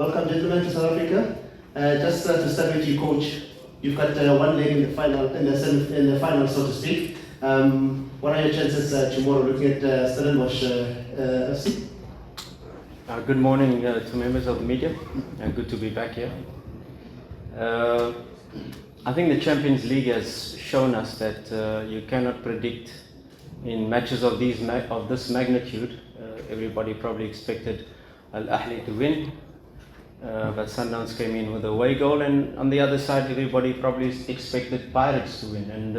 Welcome, gentlemen, to South Africa. Just to start with you, coach. You've got one leg in the final, in the final, so to speak. What are your chances tomorrow looking at Stellenbosch FC? Good morning to members of the media. Good to be back here. I think the Champions League has shown us that you cannot predict in matches of this magnitude. Everybody probably expected Al Ahly to win, but Sundowns came in with a away goal, and on the other side everybody probably expected Pirates to win, and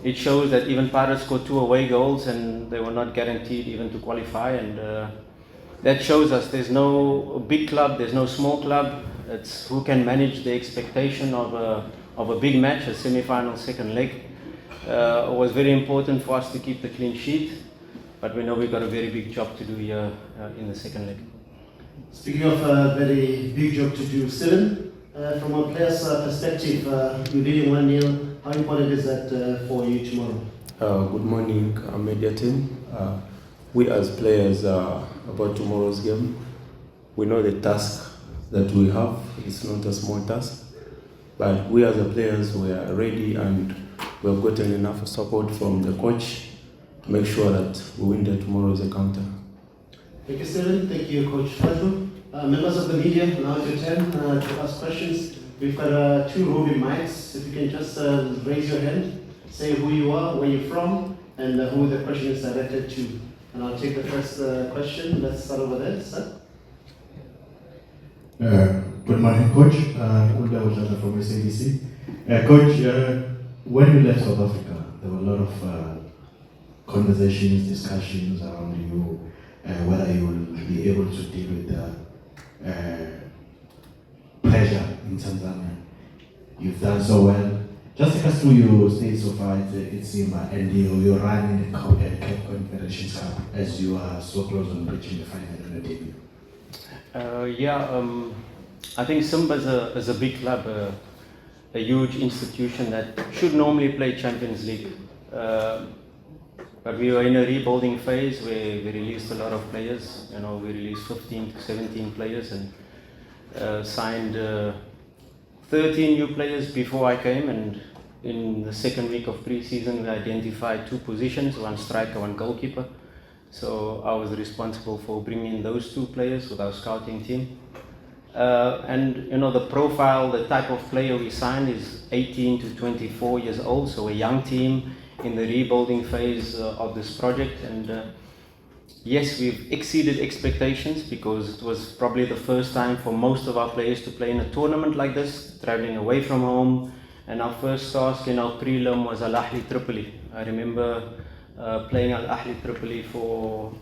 it shows that even Pirates scored 2 away goals and they were not guaranteed even to qualify, and that shows us there's no big club, there's no small club. It's who can manage the expectation of a big match, a semi-final second leg. It was very important for us to keep the clean sheet, but we know we've got a very big job to do here in the second leg. Speaking of a very big job to do, Steven, from a player's perspective, you're leading 1-0. How important is that for you tomorrow? Good morning, media team. We as players about tomorrow's game, we know the task that we have. It's not a small task, but we as the players, we are ready and we have gotten enough support from the coach to make sure that we win tomorrow's encounter. Thank you, Steven. Thank you, Coach Fadlu. Members of the media, now it's your turn to ask questions. We've got 2 roving mics. If you can just raise your hand, say who you are, where you're from, and who the question is directed to. And I'll take the first question. Let's start over there, sir. Good morning, Coach. Fadlu Davids from SABC. Coach, when you left South Africa, there were a lot of conversations, discussions around you, whether you will be able to deal with the pressure in Tanzania. You've done so well. Just take us through your stay so far at Simba and your run in the CAF Conferedation Cup as you are so close on reaching the final in the debut. I think Simba is a big club, a huge institution that should normally play Champions League. But we were in a rebuilding phase where we released a lot of players. You know, we released 15 to 17 players and signed 13 new players before I came. And in the second week of pre-season, we identified 2 positions, 1 striker, 1 goalkeeper. So I was responsible for bringing in those 2 players with our scouting team. And you know, the profile, the type of player we signed is 18 to 24 years old, so a young team in the rebuilding phase of this project. And yes, we've exceeded expectations because it was probably the first time for most of our players to play in a tournament like this, traveling away from home. And our first task in our prelim was Al Ahly Tripoli. I remember playing Al Ahly Tripoli for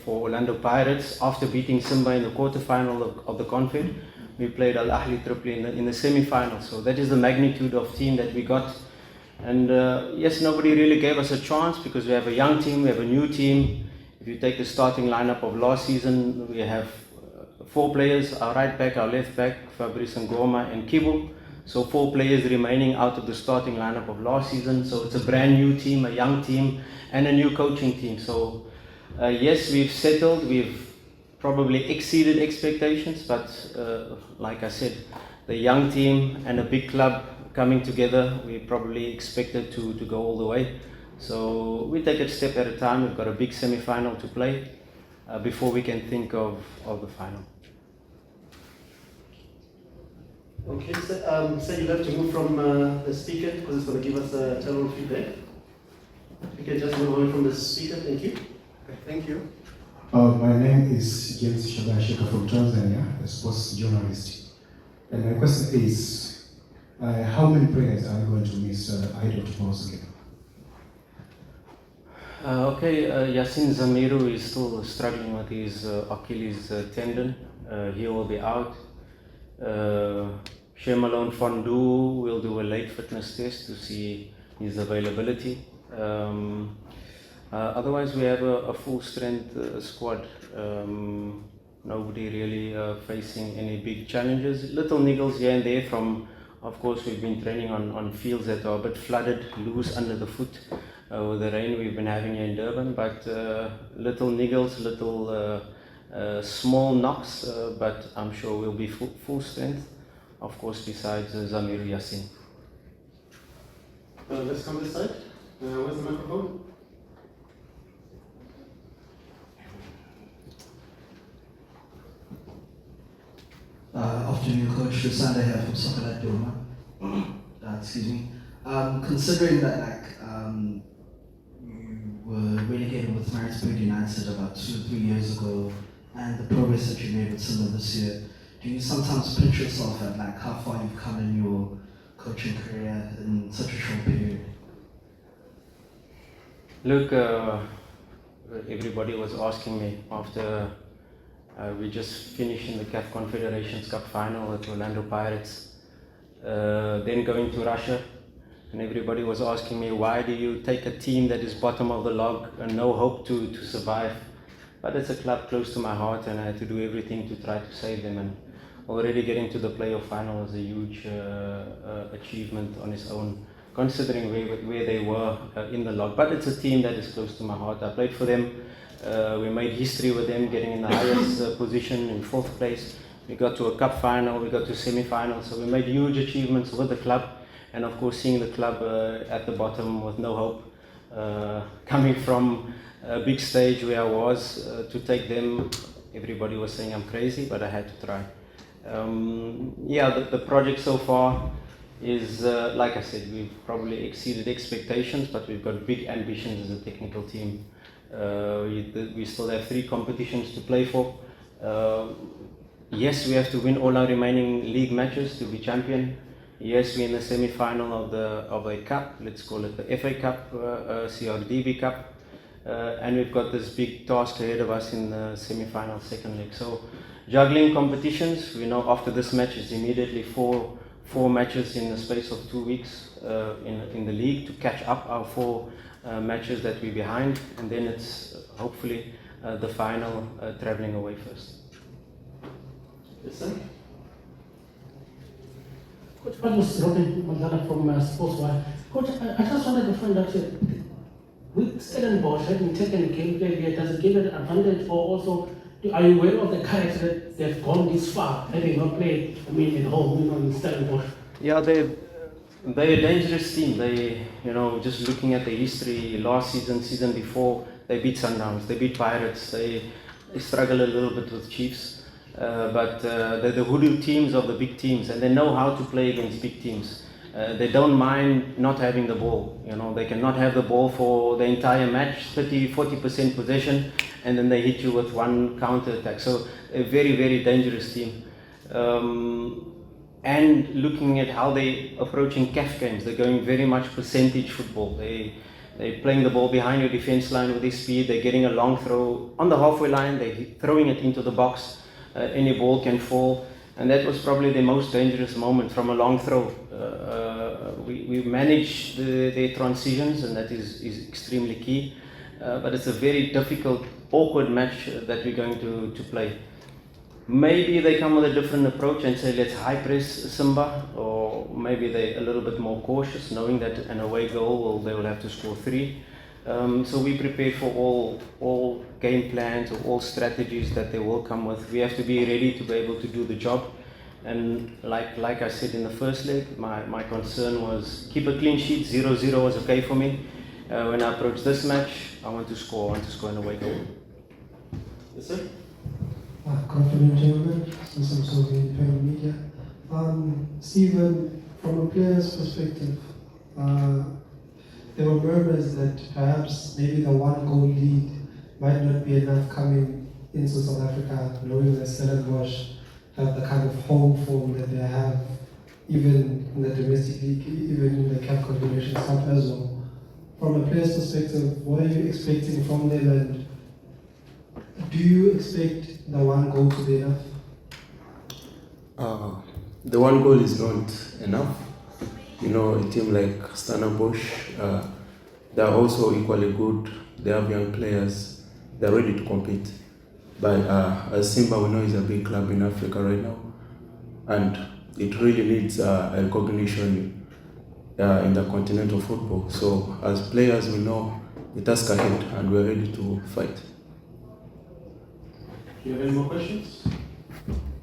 Orlando Pirates after beating Simba in the quarterfinal of the Confed. We played Al Ahly Tripoli in the semi-final. So that is the magnitude of team that we got. And yes, nobody really gave us a chance because we have a young team, we have a new team. If you take the starting lineup of last season, we have 4 players, our right back, our left back, Fabrice Ngoma and Kibu. So 4 players remaining out of the starting lineup of last season. So it's a brand new team, a young team, and a new coaching team. So yes, we've settled, we've probably exceeded expectations, but like I said, the young team and a big club coming together, we probably expected to go all the way. So we take it step at a time. We've got a big semi-final to play before we can think of the final. Okay, so you'll have to move from the speaker because it's going to give us a terrible feedback. You can just move away from the speaker, thank you. Okay, thank you. My name is James Shagashika from Tanzania, a sports journalist. And my question is, how many players are you going to miss ahead of tomorrow's game? Yasin Zamiru is still struggling with his Achilles tendon. He will be out. Shemalone Fondu will do a late fitness test to see his availability. Otherwise, we have a full strength squad. Nobody really facing any big challenges. Little niggles here and there from, of course, we've been training on fields that are a bit flooded, loose under the foot with the rain we've been having here in Durban, but little niggles, little small knocks, but I'm sure we'll be full strength, of course, besides Zamir Yassin. Let's come this side. Where's the microphone? Afternoon, Coach. Lusanda here from Soccer Doma. Excuse me. Considering that you were relegated with Maritzburg United about 2 or 3 years ago, and the progress that you made with Simba this year, do you sometimes pinch yourself at how far you've come in your coaching career in such a short period? Look, everybody was asking me after we just finished in the CAF Confederations Cup final with Orlando Pirates, then going to Russia, and everybody was asking me, why do you take a team that is bottom of the log and no hope to survive? But it's a club close to my heart, and I had to do everything to try to save them, and already getting to the playoff final was a huge achievement on its own, considering where they were in the log. But it's a team that is close to my heart. I played for them. We made history with them, getting in the highest position in 4th place. We got to a cup final, we got to semi-final, so we made huge achievements with the club. And of course, seeing the club at the bottom with no hope, coming from a big stage where I was, to take them, everybody was saying I'm crazy, but I had to try. The project so far is, like I said, we've probably exceeded expectations, but we've got big ambitions as a technical team. We still have 3 competitions to play for. Yes, we have to win all our remaining league matches to be champion. Yes, we're in the semi-final of a cup, let's call it the FA Cup, CRDB Cup. And we've got this big task ahead of us in the semi-final second leg. So juggling competitions, we know after this match is immediately four matches in the space of 2 weeks in the league to catch up our 4 matches that we're behind, and then it's hopefully the final traveling away first. Yes, sir. Coach, Fadlu Davids from Sportswire. Coach, I just wanted to find out with Stellenbosch having taken a gameplay here, does it give it an advantage, or also are you aware of the character that they've gone this far, having not played, at home, in Stellenbosch? Yeah, they're a dangerous team. They, just looking at the history, last season before, they beat Sundowns, they beat Pirates, they struggle a little bit with Chiefs. But they're the hoodoo teams of the big teams, and they know how to play against big teams. They don't mind not having the ball. They cannot have the ball for the entire match, 30-40% possession, and then they hit you with one counter attack. So a very, very dangerous team. And looking at how they're approaching CAF games, they're going very much percentage football. They're playing the ball behind your defense line with their speed. They're getting a long throw on the halfway line. They're throwing it into the box. Any ball can fall, and that was probably the most dangerous moment from a long throw. We managed their transitions, and that is extremely key. But it's a very difficult, awkward match that we're going to play. Maybe they come with a different approach and say, let's high press Simba, or maybe they're a little bit more cautious, knowing that an away goal, they will have to score 3. So we prepare for all game plans or all strategies that they will come with. We have to be ready to be able to do the job. And like I said in the first leg, my concern was keep a clean sheet. 0-0 was okay for me. When I approach this match, I want to score an away goal. Yes, sir. Good afternoon, gentlemen. Since I'm so independent media. Steven, from a player's perspective, there were murmurs that perhaps maybe the 1-goal lead might not be enough coming into South Africa, knowing that Stellenbosch have the kind of home form that they have, even in the domestic league, even in the CAF Conferedation Cup as well. From a player's perspective, what are you expecting from them, and do you expect the 1 goal to be enough? The 1 goal is not enough. A team like Stellenbosch, they are also equally good. They have young players. They're ready to compete. But as Simba, we know is a big club in Africa right now, and it really needs a recognition in the continental football. So as players, we know the task ahead, and we're ready to fight. Do you have any more questions?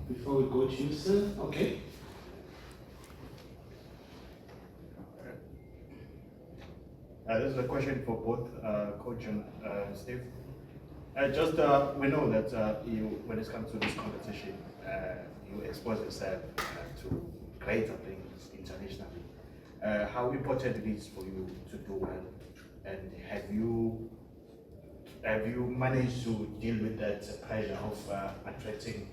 Before we go to you, sir? Okay. This is a question for both Coach and Steve. We know that you, when it comes to this competition, you expose yourself to greater things internationally. How important it is for you to do well, and have you managed to deal with that pressure of attracting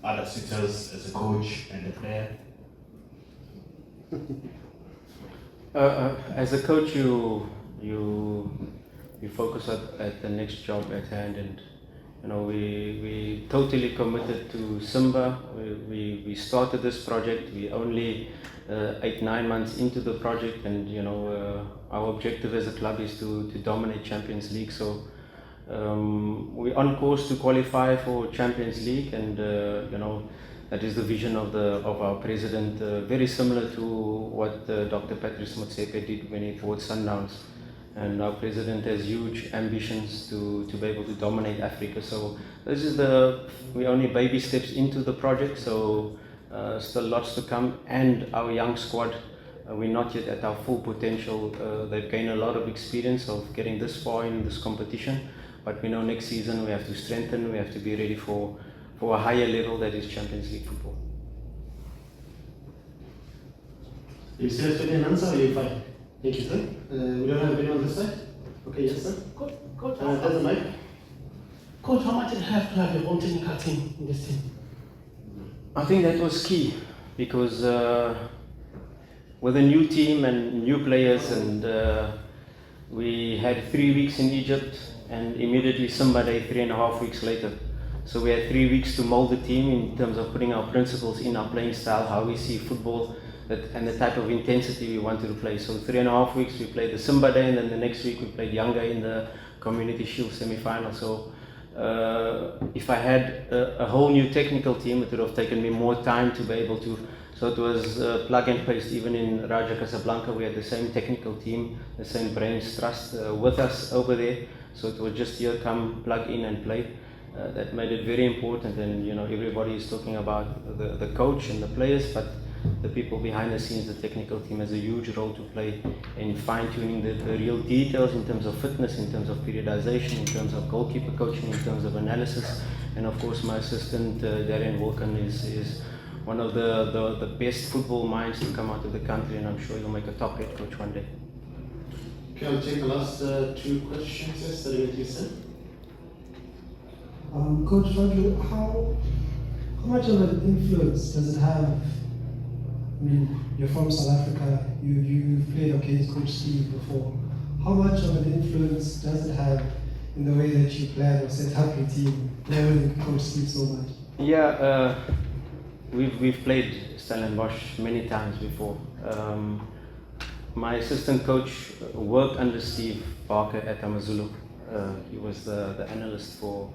other suitors as a coach and a player? As a coach, you focus at the next job at hand, and we totally committed to Simba. We started this project. We only 8-9 months into the project, and our objective as a club is to dominate Champions League. So we're on course to qualify for Champions League, and that is the vision of our president, very similar to what Dr. Patrice Motsepe did when he bought Sundowns. And our president has huge ambitions to be able to dominate Africa. So this is we're only baby steps into the project, so still lots to come. And our young squad, we're not yet at our full potential. They've gained a lot of experience of getting this far in this competition, but we know next season we have to strengthen, we have to be ready for a higher level, that is Champions League football. You still expect an answer, or you fine? Thank you, sir. We don't have anyone on this side? Okay, yes, sir. Coach, That's the mic. Coach, how much did it have to have your own technical team in this team? I think that was key, because with a new team and new players, and we had 3 weeks in Egypt, and immediately Simba Day 3.5 weeks later. So we had 3 weeks to mold the team in terms of putting our principles in our playing style, how we see football, and the type of intensity we wanted to play. So 3.5 weeks we played the Simba Day, and then the next week we played Yanga in the Community Shield semi-final. So if I had a whole new technical team, it would have taken me more time to be able to. So it was plug and paste. Even in Raja Casablanca, we had the same technical team, the same brains trust with us over there. So it was just here, come, plug in and play. That made it very important, and everybody is talking about the coach and the players, but the people behind the scenes, the technical team, has a huge role to play in fine-tuning the real details in terms of fitness, in terms of periodization, in terms of goalkeeper coaching, in terms of analysis. And of course my assistant Darren Wilkin is one of the best football minds to come out of the country, and I'm sure he'll make a top head coach one day. Okay, I'll take the last 2 questions. Yes, starting with you, sir. Coach Fadlu, how much of an influence does it have? I mean, you're from South Africa, you've played against Coach Steve before. How much of an influence does it have in the way that you plan or set up your team, knowing Coach Steve so much? Yeah, we've played Stellenbosch many times before. My assistant coach worked under Steve Parker at Amazulu. He was the analyst for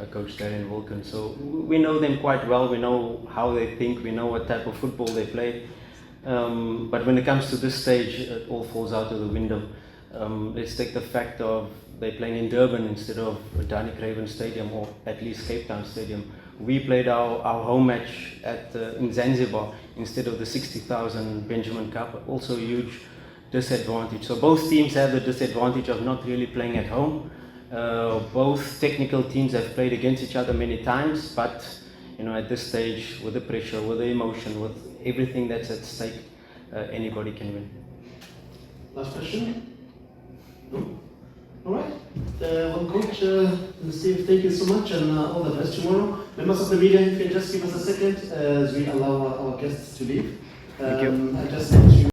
Coach Darren Wilkin. So we know them quite well. We know how they think. We know what type of football they play. But when it comes to this stage, it all falls out of the window. Let's take the fact of they playing in Durban instead of Dani Craven Stadium, or at least Cape Town Stadium. We played our home match in Zanzibar instead of the 60,000 Benjamin Cup. Also a huge disadvantage. So both teams have the disadvantage of not really playing at home. Both technical teams have played against each other many times, but at this stage, with the pressure, with the emotion, with everything that's at stake, anybody can win. Last question? No? All right. Well, Coach Steve, thank you so much, and all the best tomorrow. Members of the media, if you can just give us a second as we allow our guests to leave. Thank you. I just need to